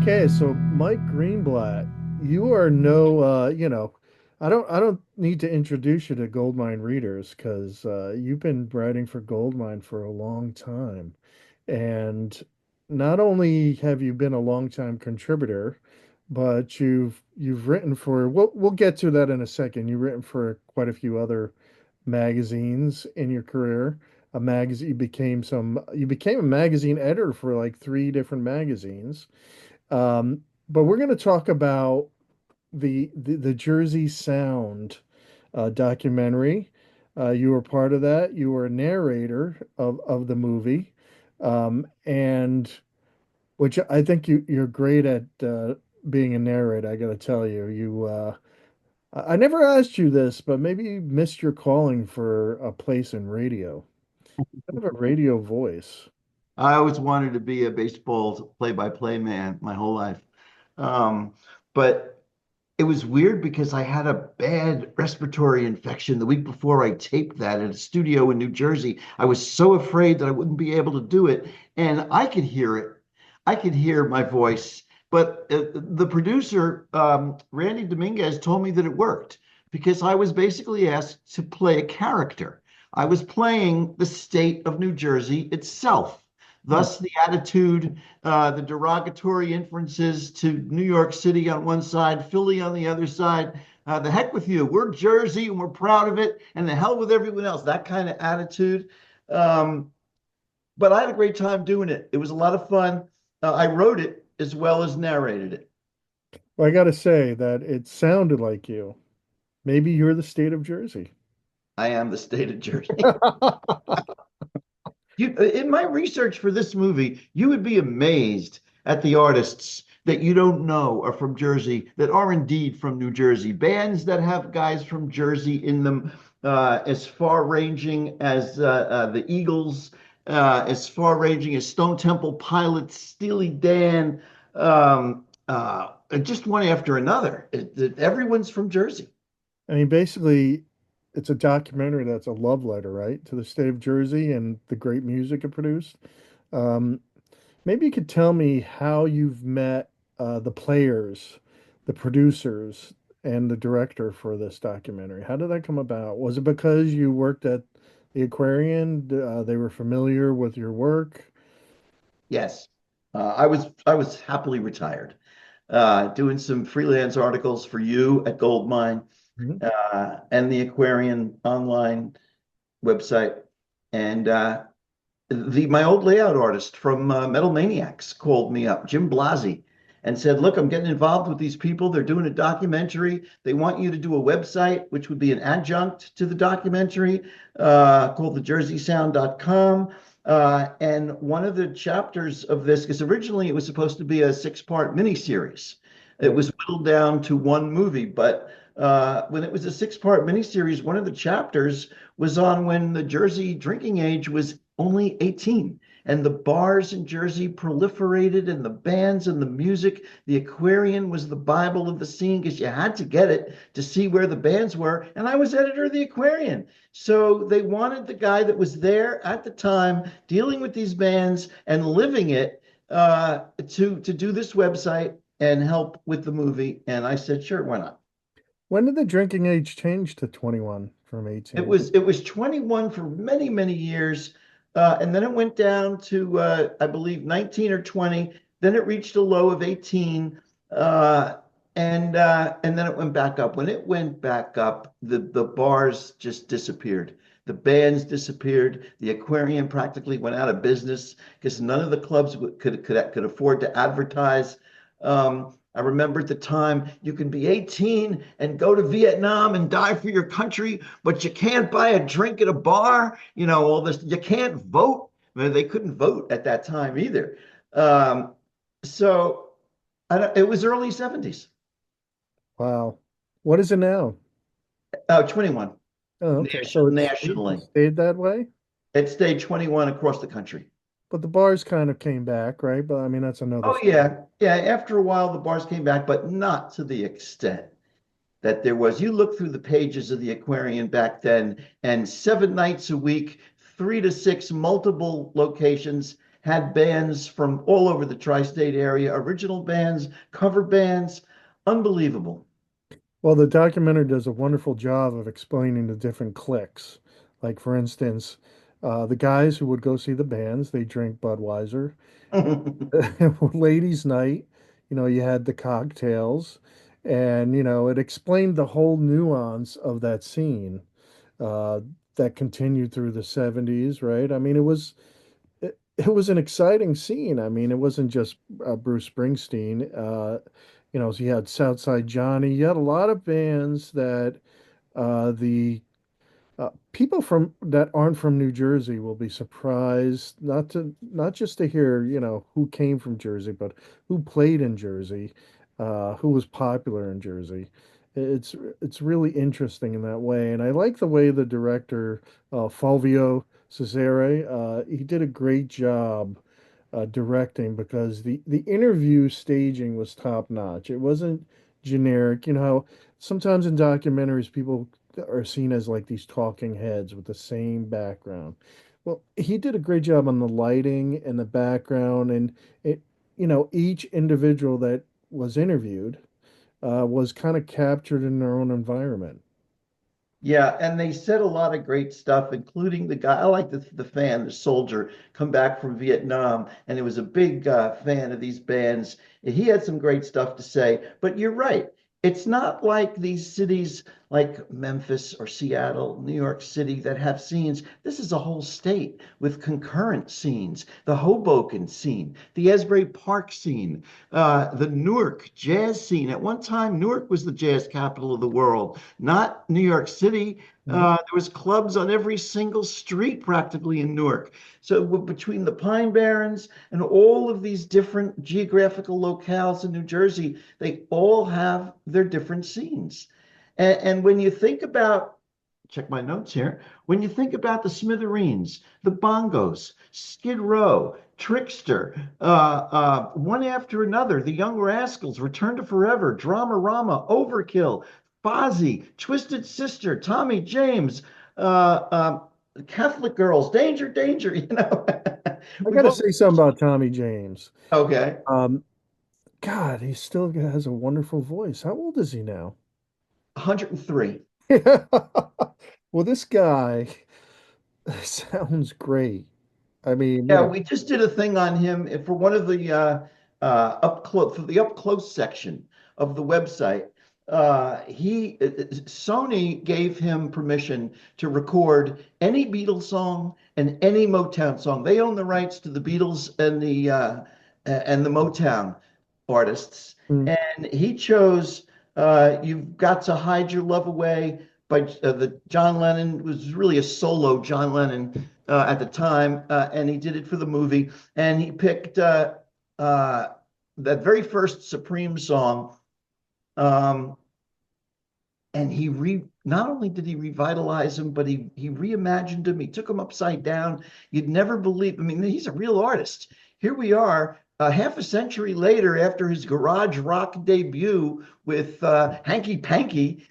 Okay, so Mike Greenblatt, you are no, I don't need to introduce you to Goldmine readers because you've been writing for Goldmine for a long time. And not only have you been a longtime contributor, but you've written for, we'll get to that in a second. You've written for quite a few other magazines in your career. A magazine, you became a magazine editor for like three different magazines. But we're going to talk about the Jersey Sound documentary. You were part of that. You were a narrator of the movie, and which I think you're great at being a narrator. I got to tell you, I never asked you this, but maybe you missed your calling for a place in radio. Kind of a radio voice. I always wanted to be a baseball play-by-play man my whole life. Um, but it was weird because I had a bad respiratory infection the week before I taped that at a studio in New Jersey. I was so afraid that I wouldn't be able to do it, and I could hear it. I could hear my voice, but the producer, Randy Dominguez, told me that it worked because I was basically asked to play a character. I was playing the state of New Jersey itself. Thus, the attitude, the derogatory inferences to New York City on one side, Philly on the other side. The heck with you. We're Jersey and we're proud of it, and the hell with everyone else. That kind of attitude. Um, but I had a great time doing it. It was a lot of fun. I wrote it as well as narrated it. Well, I got to say that it sounded like you. Maybe you're the state of Jersey. I am the state of Jersey. In my research for this movie, you would be amazed at the artists that you don't know are from Jersey that are indeed from New Jersey. Bands that have guys from Jersey in them, as far ranging as the Eagles, as far ranging as Stone Temple Pilots, Steely Dan, just one after another. Everyone's from Jersey. I mean, basically, it's a documentary that's a love letter, right, to the state of Jersey and the great music it produced. Um, Maybe you could tell me how you've met the players, the producers, and the director for this documentary. How did that come about? Was it because you worked at the Aquarian? They were familiar with your work? Yes, I was happily retired, doing some freelance articles for you at Goldmine Mhm. and the Aquarian online website, and the my old layout artist from Metal Maniacs called me up, Jim Blasi, and said, "Look, I'm getting involved with these people. They're doing a documentary. They want you to do a website, which would be an adjunct to the documentary, called thejerseysound.com." And one of the chapters of this, because originally it was supposed to be a six-part miniseries, it Yep. was whittled down to one movie, but when it was a six-part miniseries, one of the chapters was on when the Jersey drinking age was only 18. And the bars in Jersey proliferated, and the bands and the music. The Aquarian was the Bible of the scene because you had to get it to see where the bands were. And I was editor of the Aquarian. So they wanted the guy that was there at the time dealing with these bands and living it, to do this website and help with the movie. And I said, sure, why not? When did the drinking age change to 21 from It 18? was it was 21 for many, many years. And then it went down to I believe 19 or 20. Then it reached a low of 18. Uh, and then it went back up. When it went back up, the bars just disappeared. The bands disappeared. The aquarium practically went out of business because none of the clubs could afford to advertise. I remember at the time you can be 18 and go to Vietnam and die for your country, but you can't buy a drink at a bar. You know, all this. You can't vote. I mean, they couldn't vote at that time either. Um, so it was early 70s. Wow. What is it now? 21 Oh, okay. So it nationally. stayed that way, It stayed 21 across the country. but the bars kind of came back, right? But I mean, that's another Oh story. yeah, yeah. After a while, the bars came back, but not to the extent that there was. You look through the pages of the Aquarian back then, and 7 nights a week, 3 to 6 multiple locations, had bands from all over the tri-state area, original bands, cover bands, unbelievable. Well, the documentary does a wonderful job of explaining the different cliques. Like, for instance, the guys who would go see the bands, they drink Budweiser. Ladies' night, you had the cocktails, and, it explained the whole nuance of that scene uh, that continued through the 70s, right? I mean, it was an exciting scene. I mean, it wasn't just Bruce Springsteen. So you had Southside Johnny. You had a lot of bands that the people from that aren't from New Jersey will be surprised not just to hear, who came from Jersey, but who played in Jersey, who was popular in Jersey. It's really interesting in that way, and I like the way the director Fulvio Cesare he did a great job directing because the interview staging was top notch. It wasn't generic. You know how sometimes in documentaries people are seen as like these talking heads with the same background. Well, he did a great job on the lighting and the background, and it, each individual that was interviewed was kind of captured in their own environment. Yeah, and they said a lot of great stuff, including the guy. I like the fan, the soldier, come back from Vietnam, and he was a big fan of these bands. He had some great stuff to say. But you're right. It's not like these cities like Memphis or Seattle, New York City that have scenes. This is a whole state with concurrent scenes. The Hoboken scene, the Asbury Park scene, the Newark jazz scene. At one time, Newark was the jazz capital of the world, not New York City. Mhm. There was clubs on every single street practically in Newark. So between the Pine Barrens and all of these different geographical locales in New Jersey, they all have their different scenes. And when you think about, check my notes here, when you think about the Smithereens, the Bongos, Skid Row, Trickster, one after another, the Young Rascals, Return to Forever, Dramarama, Overkill, Fozzy, Twisted Sister, Tommy James, uh, uh, Catholic Girls, Danger, Danger, I got We've to all, say something about Tommy James. okay, Um, God, he still has a wonderful voice. How old is he now? 103. Well, this guy sounds great. I mean, Yeah, we just did a thing on him for one of the up close for the up close section of the website. Sony gave him permission to record any Beatles song and any Motown song. They own the rights to the Beatles and the Motown artists, mm, and he chose "You've Got to Hide Your Love Away" by the John Lennon. It was really a solo John Lennon at the time, and he did it for the movie. And he picked uh, that very first Supreme song, um, and not only did he revitalize him, but he reimagined him. He took him upside down. You'd never believe. I mean, he's a real artist. Here we are. Half a century later, after his garage rock debut with Hanky Panky,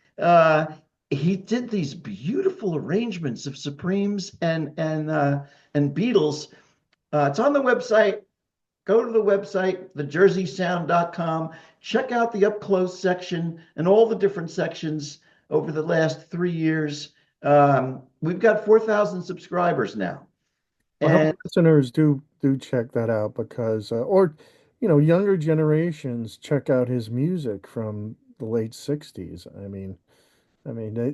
he did these beautiful arrangements of Supremes and Beatles. It's on the website. Go to the website, thejerseysound.com. Check out the up close section and all the different sections over the last 3 years. We've got 4,000 subscribers now. I hope And listeners do check that out because, or younger generations check out his music from the late '60s. I mean,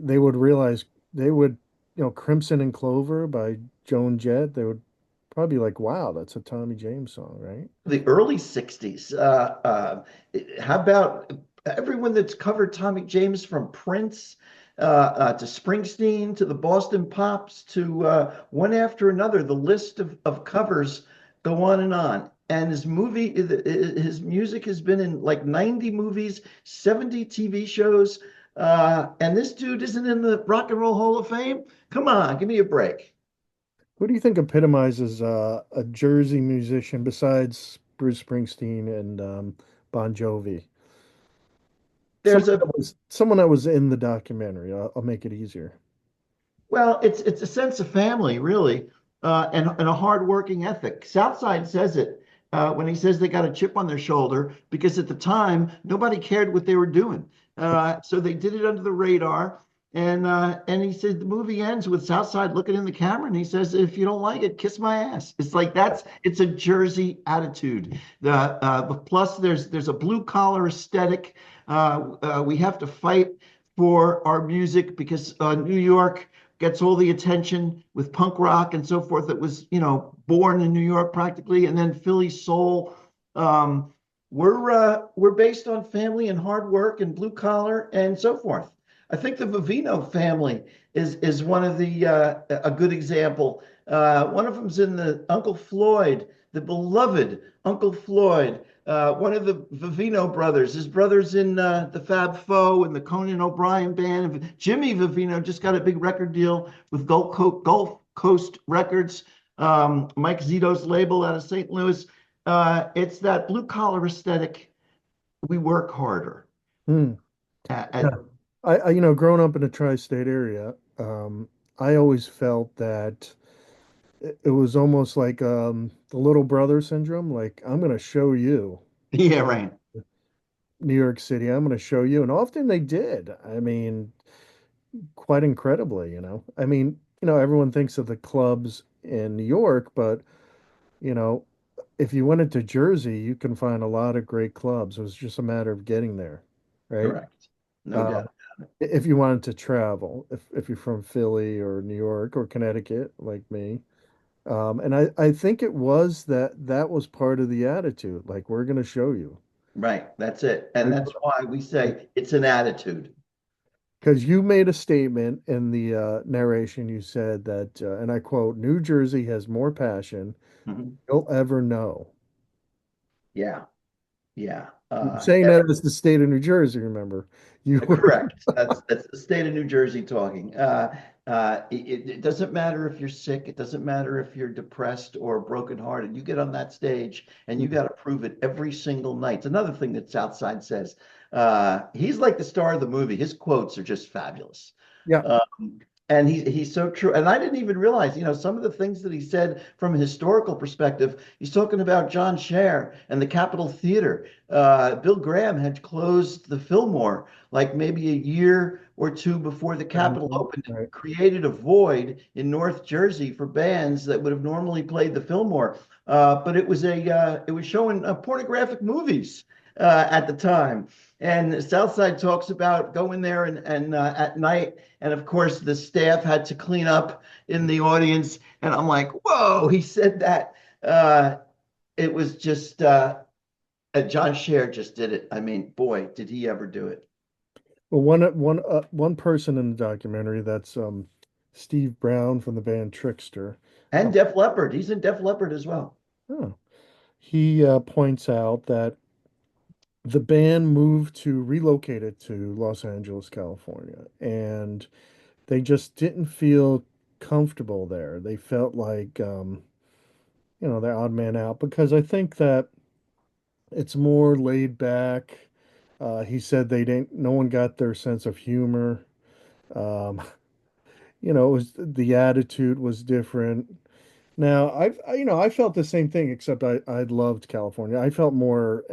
they would realize they would, Crimson and Clover by Joan Jett. They would probably be like, "Wow, that's a Tommy James song, right?" the early 60s, how about everyone that's covered Tommy James from Prince to Springsteen to the Boston Pops to one after another? The list of covers go on and on. And his music has been in like 90 movies, 70 TV shows. And this dude isn't in the Rock and Roll Hall of Fame? Come on, give me a break. Who do you think epitomizes a Jersey musician besides Bruce Springsteen and Bon Jovi? There's a Someone that was in the documentary. I'll make it easier. Well, it's a sense of family, really. and a hardworking ethic. Southside says it when he says they got a chip on their shoulder because at the time nobody cared what they were doing. So they did it under the radar. And he said the movie ends with Southside looking in the camera and he says, "If you don't like it, kiss my ass." It's like it's a Jersey attitude. Plus there's a blue collar aesthetic. We have to fight for our music because New York gets all the attention with punk rock and so forth that was, born in New York practically, and then Philly soul. Um, we're based on family and hard work and blue collar and so forth. I think the Vivino family is one of the a good example. One of them's in the Uncle Floyd, the beloved Uncle Floyd. One of the Vivino brothers. His brother's in the Fab Four and the Conan O'Brien band. Jimmy Vivino just got a big record deal with Gulf Coast Records, Mike Zito's label out of St. Louis. It's that blue collar aesthetic. We work harder. Hmm. Yeah. At, Growing up in the tri-state area, I always felt that it was almost like the little brother syndrome. Like, I'm going to show you yeah, right. New York City. I'm going to show you. And often they did. I mean, quite incredibly, you know. I mean, everyone thinks of the clubs in New York, but, you know, if you went into Jersey, you can find a lot of great clubs. It was just a matter of getting there, right? Correct. No Um, doubt. if you wanted to travel, if you're from Philly or New York or Connecticut, like me. And I think it was that was part of the attitude. Like, we're going to show you. Right. That's it. And Right? that's why we say it's an attitude. Because you made a statement in the narration. You said that, and I quote, New Jersey has more passion Mhm. you'll ever know. Yeah. Yeah. You're saying that as the state of New Jersey, remember? You were, Correct. That's the state of New Jersey talking. It doesn't matter if you're sick. It doesn't matter if you're depressed or brokenhearted. You get on that stage and you got to prove it every single night. It's another thing that Southside says. He's like the star of the movie. His quotes are just fabulous. yeah. Um, and he's so true. And I didn't even realize, some of the things that he said from a historical perspective. He's talking about John Scher and the Capitol Theater. Bill Graham had closed the Fillmore like maybe a year or two before the Capitol opened. It Right. created a void in North Jersey for bands that would have normally played the Fillmore. But it was showing pornographic movies at the time. And Southside talks about going there and at night, and of course the staff had to clean up in the audience. And I'm like, whoa, he said that. It was just John Scher just did it. I mean, boy, did he ever do it. Well, one person in the documentary, that's Steve Brown from the band Trickster. And Uh, Def Leppard, he's in Def Leppard as well. oh, he points out that the band moved to relocated to Los Angeles, California, and they just didn't feel comfortable there. They felt like the odd man out because I think that it's more laid back. He said they didn't, no one got their sense of humor. Um, it was the attitude was different. Now, I felt the same thing, except I loved California. I felt more,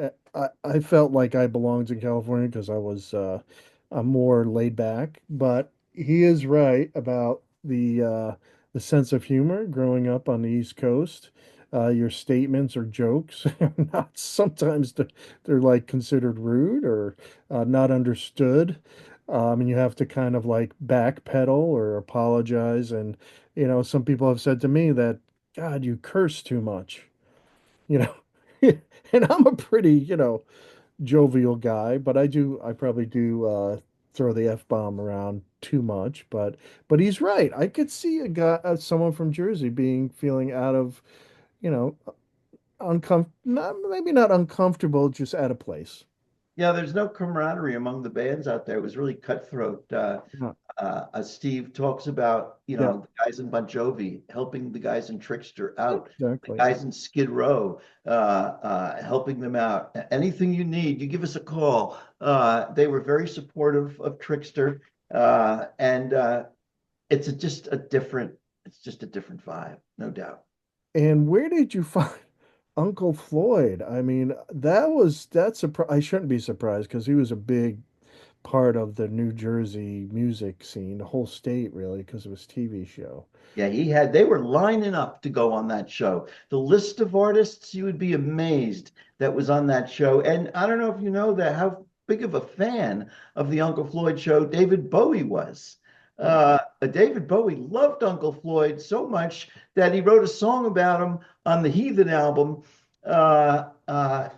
I felt like I belonged in California because I'm more laid back. But he is right about the sense of humor growing up on the East Coast. Your statements or jokes are not sometimes they're like considered rude or not understood. And you have to kind of like backpedal or apologize. And some people have said to me that, God, you curse too much, you know. And I'm a pretty, jovial guy, but I probably do throw the F-bomb around too much, but he's right. I could see a guy, someone from Jersey feeling out of, you know, not maybe not uncomfortable, just out of place. Yeah, there's no camaraderie among the bands out there. It was really cutthroat. Yeah, Steve talks about, yeah, the guys in Bon Jovi helping the guys in Trickster out, the exactly. guys in Skid Row helping them out. Anything you need, you give us a call. They were very supportive of Trickster, and it's just a different It's just a different vibe, no doubt. And where did you find Uncle Floyd? I mean, that's I shouldn't be surprised because he was a big part of the New Jersey music scene, the whole state really, because of his TV show. Yeah, they were lining up to go on that show. The list of artists, you would be amazed that was on that show. And I don't know if you know that how big of a fan of the Uncle Floyd show David Bowie was. David Bowie loved Uncle Floyd so much that he wrote a song about him on the Heathen album. Uh, uh,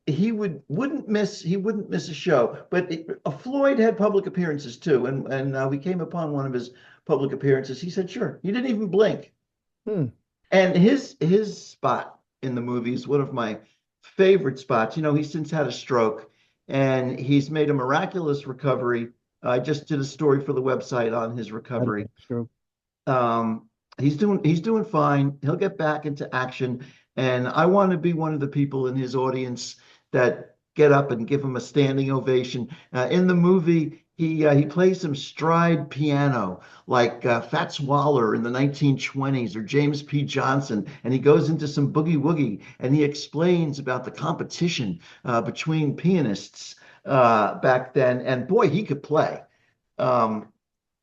he wouldn't miss a show. But Floyd had public appearances too, and we came upon one of his public appearances. He said, "Sure." He didn't even blink. Hmm. And his spot in the movie is one of my favorite spots. You know, he's since had a stroke, and he's made a miraculous recovery. I just did a story for the website on his I recovery. think so. um, he's doing fine. He'll get back into action, and I want to be one of the people in his audience that get up and give him a standing ovation. In the movie, he plays some stride piano like Fats Waller in the 1920s or James P. Johnson, and he goes into some boogie woogie and he explains about the competition between pianists back then. And boy, he could play. Um,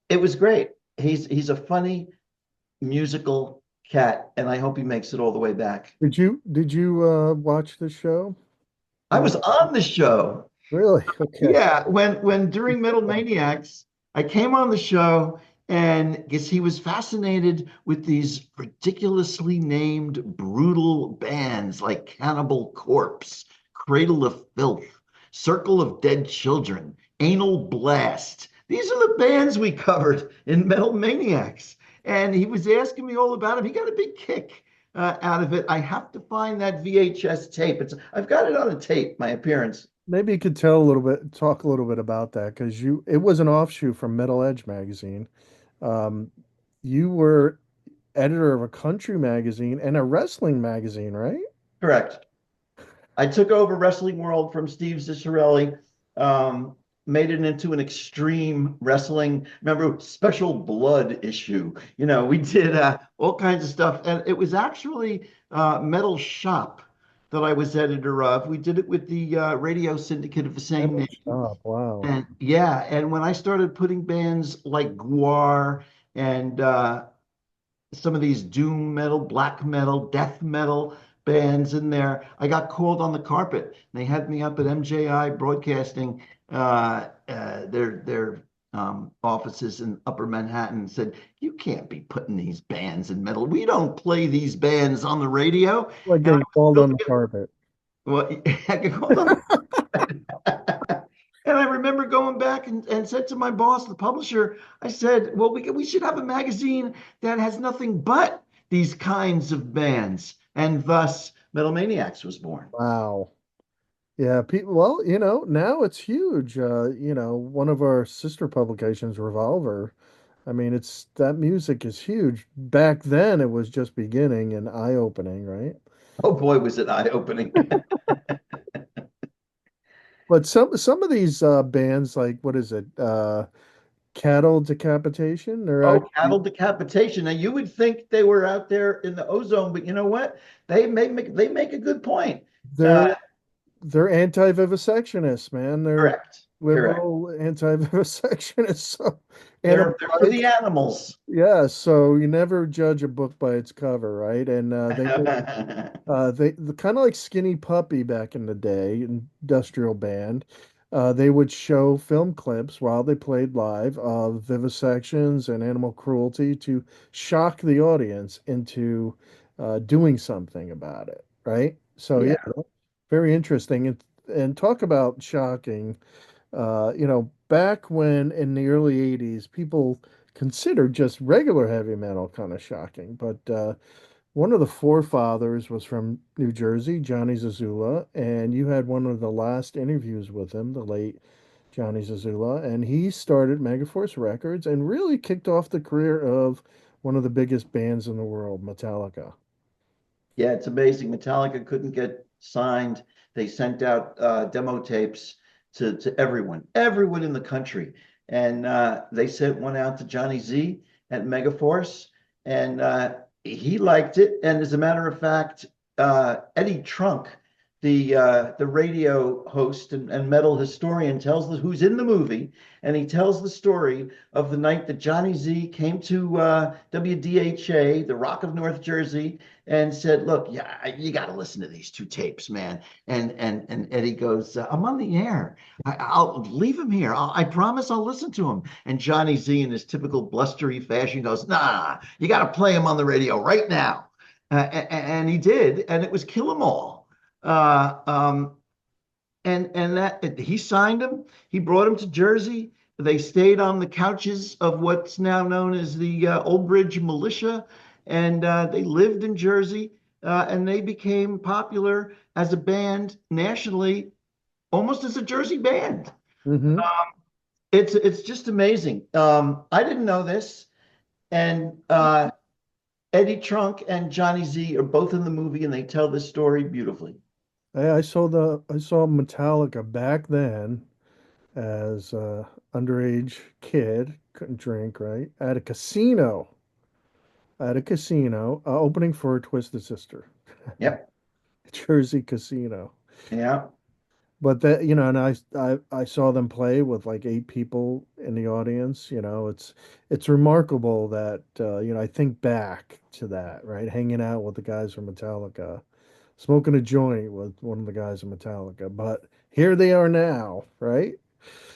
it was great. He's a funny musical cat, and I hope he makes it all the way back. Did you watch the show? I Long was on the show. Really? Okay. Yeah, when during Metal Maniacs, I came on the show and guess he was fascinated with these ridiculously named brutal bands like Cannibal Corpse, Cradle of Filth, Circle of Dead Children, Anal Blast. These are the bands we covered in Metal Maniacs. And he was asking me all about them. He got a big kick out of it. I have to find that VHS tape. I've got it on a tape, my appearance. Maybe you could talk a little bit about that because it was an offshoot from Metal Edge magazine. Um, you were editor of a country magazine and a wrestling magazine, right? Correct. I took over Wrestling World from Steve Ziccarelli, um, made it into an extreme wrestling. Remember, special blood issue. You know, we did all kinds of stuff, and it was actually Metal Shop that I was editor of. We did it with the radio syndicate of the same Metal name. Shop. Wow. And yeah, and when I started putting bands like Guar and some of these doom metal, black metal, death metal bands in there. I got called on the carpet. They had me up at MJI Broadcasting, their offices in Upper Manhattan, and said, "You can't be putting these bands in metal. We don't play these bands on the radio." Like And I getting was called on thrilled the to get, carpet. well, I got called on and I remember going back and said to my boss, the publisher, I said, well, we should have a magazine that has nothing but these kinds of bands. And thus, Metal Maniacs was born. Wow. Yeah, people, well, now it's huge. One of our sister publications, Revolver. I mean, it's that music is huge. Back then, it was just beginning and eye-opening, right? Oh boy, was it eye-opening. But some of these bands, like what is it, Cattle Decapitation, they're Oh, actually cattle decapitation. Now you would think they were out there in the ozone, but you know what? They make a good point. Uh, they're they're anti-vivisectionists, man. They're correct, correct. liberal anti-vivisectionists. So animal They're for the rights. animals. Yeah, so you never judge a book by its cover, right? And they kind of like Skinny Puppy back in the day, industrial band. They would show film clips while they played live of vivisections and animal cruelty to shock the audience into doing something about it, right? So yeah, Yeah. very interesting. And talk about shocking. Back when in the early 80s, people considered just regular heavy metal kind of shocking. But one of the forefathers was from New Jersey, Johnny Zazula, and you had one of the last interviews with him, the late Johnny Zazula, and he started Megaforce Records and really kicked off the career of one of the biggest bands in the world, Metallica. Yeah, it's amazing. Metallica couldn't get signed. They sent out demo tapes to everyone in the country. And they sent one out to Johnny Z at Megaforce. and he liked it. And as a matter of fact, Eddie Trunk, the radio host and metal historian, tells who's in the movie, and he tells the story of the night that Johnny Z came to WDHA, the Rock of North Jersey, and said, "Look, yeah, you got to listen to these two tapes, man." And Eddie goes, "I'm on the air. I'll leave him here. I promise I'll listen to him." And Johnny Z, in his typical blustery fashion, goes, "Nah, you got to play him on the radio right now." And he did, and it was Kill 'Em All. Uh, um, and that he signed him. He brought him to Jersey. They stayed on the couches of what's now known as the Old Bridge Militia, and they lived in Jersey, and they became popular as a band nationally, almost as a Jersey band. Hmm. It's just amazing. I didn't know this, and Eddie Trunk and Johnny Z are both in the movie, and they tell this story beautifully. I saw Metallica back then as a underage kid, couldn't drink, right? At a casino, opening for Twisted Sister, Yep. Jersey Casino. Yeah. But that, and I saw them play with like eight people in the audience. It's remarkable that I think back to that, right? Hanging out with the guys from Metallica, smoking a joint with one of the guys in Metallica. But here they are now, right?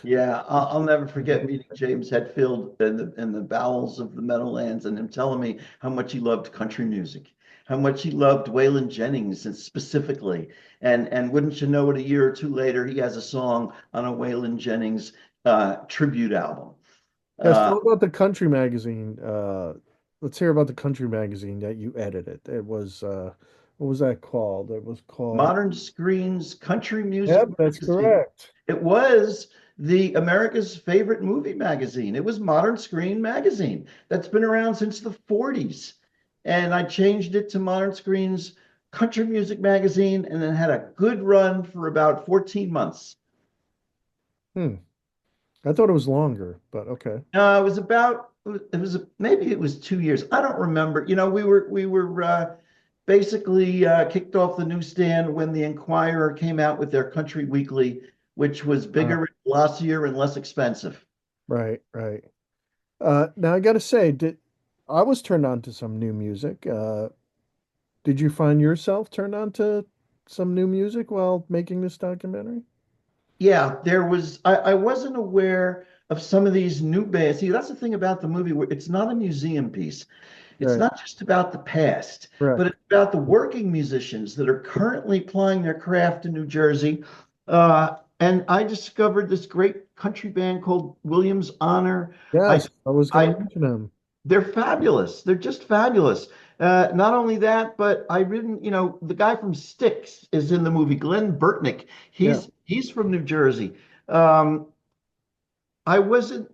Yeah, I'll never forget meeting James Hetfield in the bowels of the Meadowlands and him telling me how much he loved country music, how much he loved Waylon Jennings and specifically. And wouldn't you know it, a year or two later, he has a song on a Waylon Jennings tribute album. Yes, Uh, tell about the country magazine. Let's hear about the country magazine that you edited. It was what was that called? It was called. Modern Screen's Country Music Yep, that's Magazine. correct. It was the America's favorite movie magazine. It was Modern Screen Magazine. That's been around since the 40s. And I changed it to Modern Screen's Country Music Magazine and then had a good run for about 14 months. Hmm. I thought it was longer, but okay. It was about it was maybe it was 2 years. I don't remember. We were basically kicked off the newsstand when the Enquirer came out with their Country Weekly, which was Uh, bigger, and glossier, and less expensive. right, right. Now I gotta say, did I was turned on to some new music. Did you find yourself turned on to some new music while making this documentary? Yeah, there was. I wasn't aware of some of these new bands. See, that's the thing about the movie, where it's not a museum piece. It's Right, not just about the past, but correct. it's about the working musicians that are currently plying their craft in New Jersey. And I discovered this great country band called Williams Honor. I, Yes, I was gonna I, mention him. they're fabulous. They're just fabulous. Not only that, but I didn't, the guy from Styx is in the movie, Glenn Burtnick. Yeah. He's from New Jersey. Um, I wasn't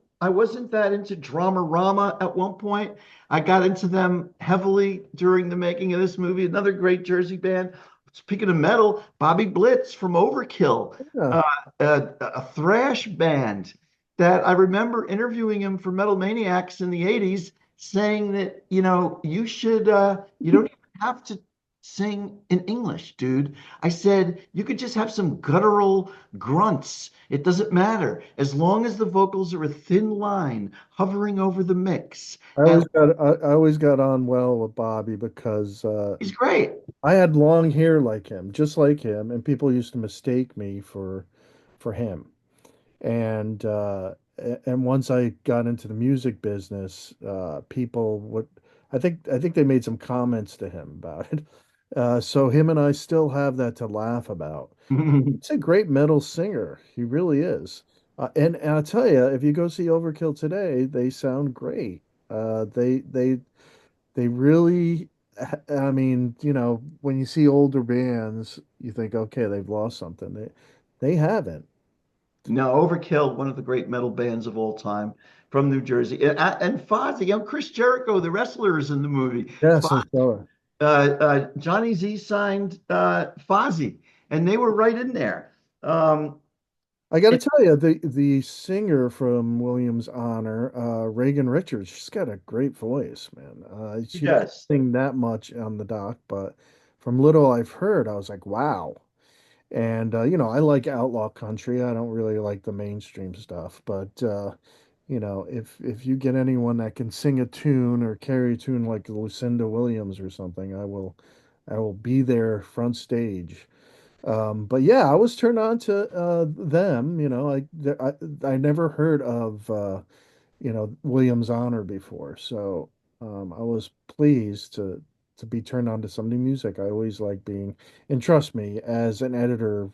that into Drama Rama at one point. I got into them heavily during the making of this movie. Another great Jersey band. Speaking of metal, Bobby Blitz from Overkill, Yeah. uh, a thrash band that I remember interviewing him for Metal Maniacs in the 80s, saying that, you don't even have to sing in English, dude. I said, you could just have some guttural grunts. It doesn't matter as long as the vocals are a thin line hovering over the mix. And I always got on well with Bobby because he's great. I had long hair like him, just like him, and people used to mistake me for him. And and once I got into the music business, people would I think they made some comments to him about it. So him and I still have that to laugh about. He's a great metal singer. He really is. And I'll tell you, if you go see Overkill today, they sound great. They really, I mean, when you see older bands, you think, okay, they've lost something. They haven't. No, Overkill, one of the great metal bands of all time from New Jersey. And Fozzy, Chris Jericho, the wrestler, is in the movie. Yes, I saw it. Johnny Z signed Fozzy, and they were right in there. Um, I got to tell you, the singer from Williams Honor, Reagan Richards, she's got a great voice, man. He She doesn't does. sing that much on the doc, but from little I've heard, I was like, wow. And I like outlaw country. I don't really like the mainstream stuff, but if you get anyone that can sing a tune or carry a tune like Lucinda Williams or something, I will be there front stage. But yeah, I was turned on to them. I never heard of Williams Honor before, so I was pleased to be turned on to some new music. I always like being, and trust me, as an editor,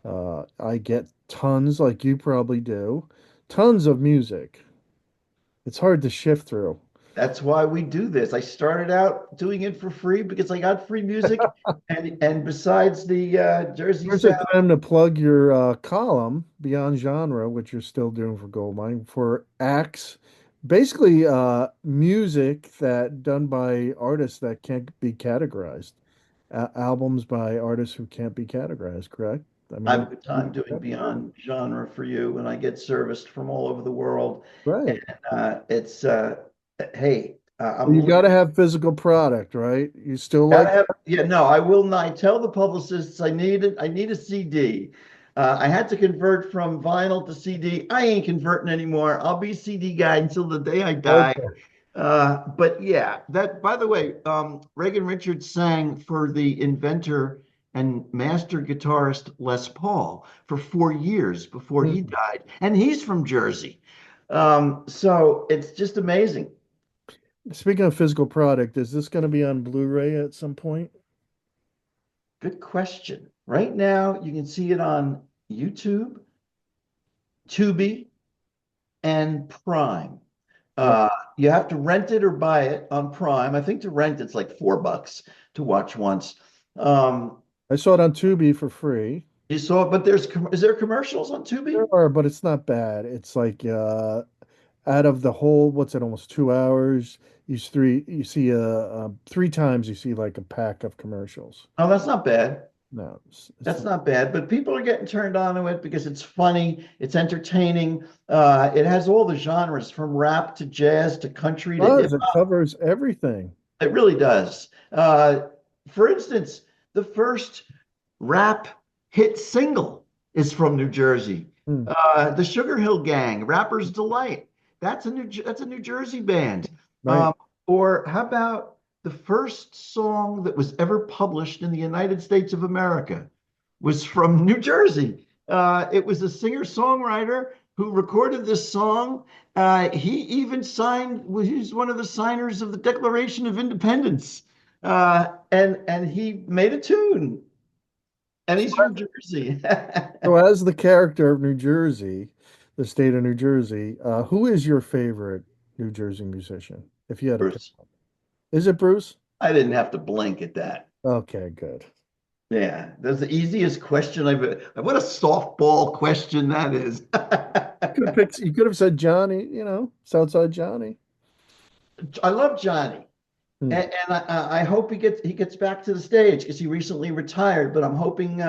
I get tons, like you probably do, tons of music. It's hard to shift through. That's why we do this. I started out doing it for free because I got free music, and besides the Jersey Here's a Sound, time to plug your column, Beyond Genre, which you're still doing for Goldmine, for acts, basically music that done by artists that can't be categorized, albums by artists who can't be categorized, correct? I I have mean, a good time doing beyond genre for you, and I get serviced from all over the world. And right. it's hey, You I'm got to have physical product, right? You still gotta like, have, yeah, no, I will not. I tell the publicists I need it. I need a CD. I had to convert from vinyl to CD. I ain't converting anymore. I'll be a CD guy until the day I die. okay. But yeah, that by the way, Reagan Richards sang for the inventor and master guitarist Les Paul for 4 years before he Hmm. died, and he's from Jersey. So it's just amazing. Speaking of physical product, is this going to be on Blu-ray at some point? Good question. Right now, you can see it on YouTube, Tubi, and Prime. Yep. Uh, you have to rent it or buy it on Prime. I think to rent it's like $4 to watch once. Um, I saw it on Tubi for free. you saw it, but is there commercials on Tubi? There are, but it's not bad. It's like out of the whole, what's it, almost 2 hours, you see three times you see like a pack of commercials. Oh, that's not bad. No, it's That's not. not bad. But people are getting turned on to it because it's funny, it's entertaining. It has all the genres from rap to jazz to country to hip. Does it covers everything. It really does. For instance, the first rap hit single is from New Jersey. Hmm, The Sugar Hill Gang, Rapper's Delight. That's a New Jersey band. right. Um, or how about the first song that was ever published in the United States of America was from New Jersey. It was a singer-songwriter who recorded this song. He even signed, well, he's one of the signers of the Declaration of Independence. And he made a tune, and So, he's from Jersey. so as the character of New Jersey, the state of New Jersey, who is your favorite New Jersey musician? If you had to pick, Bruce, is it Bruce? I didn't have to blink at that. Okay, good. Yeah, that's the easiest question I've ever. What a softball question that is. Could have picked. You could have said Johnny. Southside Johnny. I love Johnny. Hmm. And I hope he gets back to the stage because he recently retired. But I'm hoping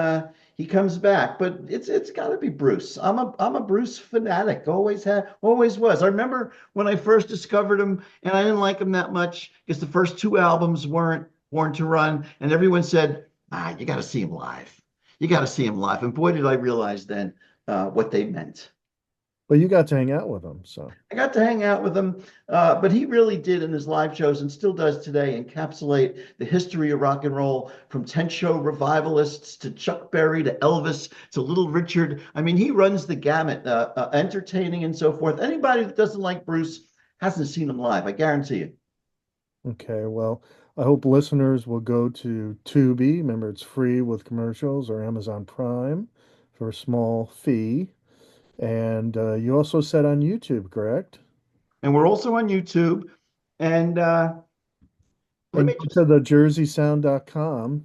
he comes back. But it's got to be Bruce. I'm a Bruce fanatic. Always was. I remember when I first discovered him, and I didn't like him that much because the first two albums weren't Born to Run, and everyone said, you got to see him live. You got to see him live. And boy, did I realize then what they meant. But you got to hang out with him, so. I got to hang out with him, but he really did in his live shows and still does today encapsulate the history of rock and roll from tent show revivalists to Chuck Berry to Elvis to Little Richard. I mean, he runs the gamut, entertaining and so forth. Anybody that doesn't like Bruce hasn't seen him live, I guarantee you. Okay, well, I hope listeners will go to Tubi. Remember, it's free with commercials or Amazon Prime for a small fee. And you also said on YouTube, correct? And we're also on YouTube. And let And me go just to the jerseysound.com.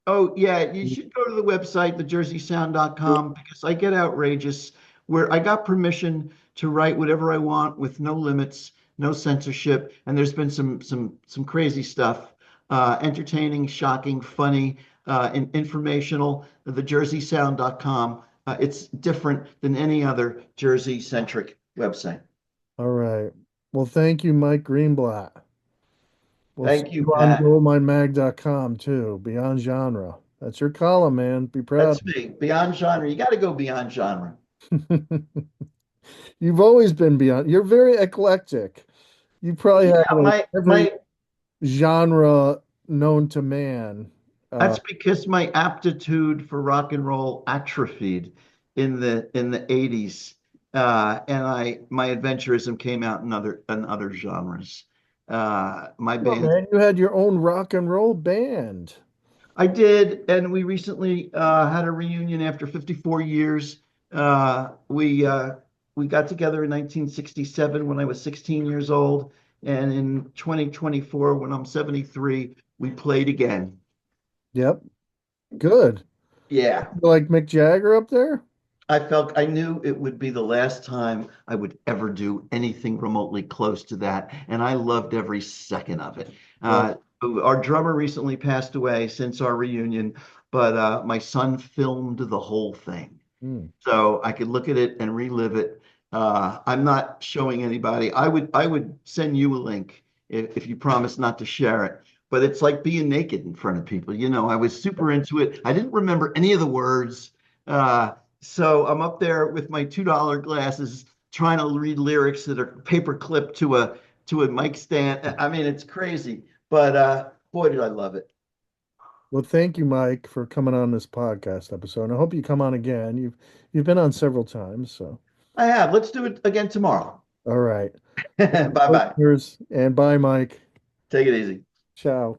Oh, yeah, you should go to the website, thejerseysound.com, because I get outrageous where I got permission to write whatever I want with no limits, no censorship, and there's been some crazy stuff, entertaining, shocking, funny, informational, thejerseysound.com. It's different than any other Jersey centric website. All right. Well, thank you, Mike Greenblatt. We'll see Thank you, you on Pat. goldminemag.com too, Beyond Genre. That's your column, man. Be proud. That's me. Beyond genre. You got to go beyond genre. You've always been beyond. You're very eclectic. You probably Yeah, have like every my genre known to man. Uh, that's because my aptitude for rock and roll atrophied in the 80s. And I my adventurism came out in other genres. My oh, band man, you had your own rock and roll band. I did, and we recently had a reunion after 54 years. We got together in 1967 when I was 16 years old, and in 2024, when I'm 73, we played again. Yep. Good. Yeah, You like Mick Jagger up there? I knew it would be the last time I would ever do anything remotely close to that, and I loved every second of it. Right. Our drummer recently passed away since our reunion, but my son filmed the whole thing Hmm. so I could look at it and relive it. I'm not showing anybody. I would send you a link if you promise not to share it. But it's like being naked in front of people. You know, I was super into it. I didn't remember any of the words. Uh, so I'm up there with my $2 glasses trying to read lyrics that are paper clipped to a mic stand. I mean, it's crazy. But boy, did I love it. Well, thank you, Mike, for coming on this podcast episode. And I hope you come on again. You've been on several times, so I have. Let's do it again tomorrow. all right. Bye bye. Listeners, and bye, Mike. Take it easy. Ciao.